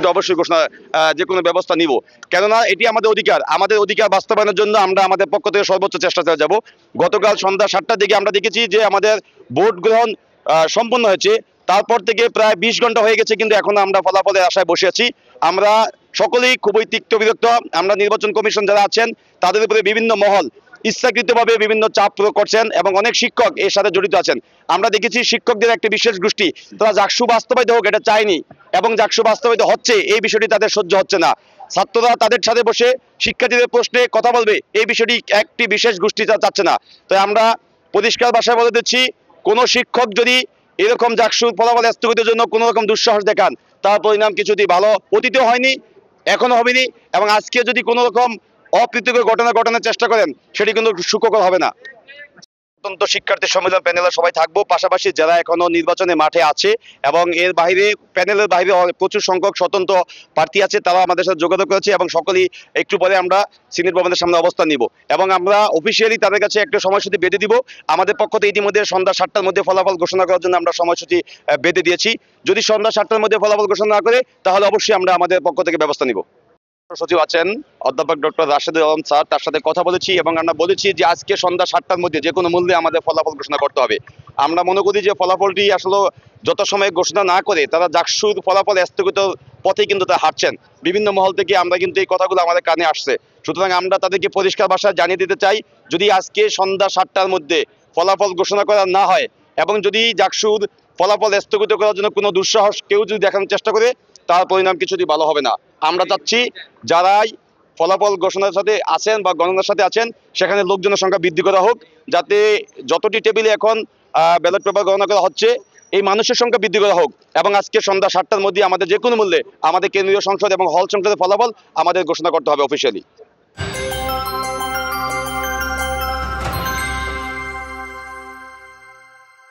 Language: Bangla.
কিন্তু অবশ্যই ঘোষণা যে কোনো ব্যবস্থা নিব, কেননা এটি আমাদের অধিকার বাস্তবায়নের জন্য আমরা আমাদের পক্ষ থেকে সর্বোচ্চ চেষ্টা চালিয়ে যাব। গতকাল সন্ধ্যা 7টার দিকে আমরা দেখেছি যে আমাদের ভোট গ্রহণ সম্পন্ন হয়েছে, তারপর থেকে প্রায় 20 ঘন্টা হয়ে গেছে, কিন্তু এখনো আমরা ফলাফলের আশায় বসে আছি। আমরা সকলেই খুবই তিক্ত বিরক্ত। আমরা নির্বাচন কমিশন যারা আছেন তাদের উপরে বিভিন্ন মহল ইচ্ছাকৃতভাবে বিভিন্ন চাপ প্রয়োগ করছেন এবং অনেক শিক্ষক এর সাথে জড়িত আছেন। আমরা দেখেছি শিক্ষকদের একটি বিশেষ গোষ্ঠী তারা জাকসু বাস্তবায়িত হোক এটা চায়নি, এবং জাকসু বাস্তবায়িত হচ্ছে এই বিষয়টি তাদের সহ্য হচ্ছে না। ছাত্ররা তাদের সাথে বসে শিক্ষার্থীদের প্রশ্নে কথা বলবে এই বিষয়টি একটি বিশেষ গোষ্ঠী চাচ্ছে না। তাই আমরা পরিষ্কার ভাষায় বলে দিচ্ছি, কোনো শিক্ষক যদি এরকম জাকসু ফলাফল স্থগিতের জন্য কোনো রকম দুঃসাহস দেখান তার পরিণাম কিছুটি ভালো অতীতেও হয়নি, এখনো হবেনি, এবং আজকে যদি কোনো রকম অপ্রীতিকর ঘটনা ঘটানোর চেষ্টা করেন সেটি কিন্তু সুখকর হবে না। স্বতন্ত্র শিক্ষার্থী সম্মেলন প্যানেলে সবাই থাকবো, পাশাপাশি যারা এখনো নির্বাচনে মাঠে আছে এবং এর বাইরে প্যানেলের বাইরে প্রচুর সংখ্যক স্বতন্ত্র প্রার্থী আছে, তারা আমাদের সাথে যোগাযোগ করেছে এবং সকলেই একটু পরে আমরা সিনেট ভবনের সামনে অবস্থান নিব এবং আমরা অফিসিয়ালি তাদের কাছে একটা সময়সূচি বেঁধে দিব। আমাদের পক্ষ থেকে ইতিমধ্যে সন্ধ্যা 7টার মধ্যে ফলাফল ঘোষণা করার জন্য আমরা সময়সূচি বেঁধে দিয়েছি। যদি সন্ধ্যা 7টার মধ্যে ফলাফল ঘোষণা না করে তাহলে অবশ্যই আমরা আমাদের পক্ষ থেকে ব্যবস্থা নিব। সচিব আছেন অধ্যাপক ডক্টর রাশেদুল আলম স্যার, তার সাথে কথা বলেছি এবং আমরা বলেছি যে আজকে সন্ধ্যা 7টার মধ্যে যে কোনো মূল্যে আমাদের ফলাফল ঘোষণা করতে হবে। আমরা মনে করি যে ফলাফলটি আসলে যত সময় ঘোষণা না করে তারা জাকসুর ফলাফল স্থগিত পথে কিন্তু তারা হাঁটছেন। বিভিন্ন মহল থেকে আমরা কিন্তু এই কথাগুলো আমাদের কানে আসছে, সুতরাং আমরা তাদেরকে পরিষ্কার ভাষায় জানিয়ে দিতে চাই, যদি আজকে সন্ধ্যা 7টার মধ্যে ফলাফল ঘোষণা করা না হয় এবং যদি জাকসুর ফলাফল স্থগিত করার জন্য কোনো দুঃসাহস কেউ যদি দেখানোর চেষ্টা করে তার পরিণাম কিছুটি ভালো হবে না। আমরা চাচ্ছি যারাই ফলাফল ঘোষণার সাথে আছেন বা গণনার সাথে আছেন সেখানে লোকজনের সংখ্যা বৃদ্ধি করা হোক, যাতে যতটি টেবিলে এখন ব্যালট পেপার গণনা করা হচ্ছে এই মানুষের সংখ্যা বৃদ্ধি করা হোক এবং আজকে সন্ধ্যা 7টার মধ্যে আমাদের যে কোনো মূল্যে আমাদের কেন্দ্রীয় সংসদ এবং হল সংসদের ফলাফল আমাদের ঘোষণা করতে হবে অফিসিয়ালি।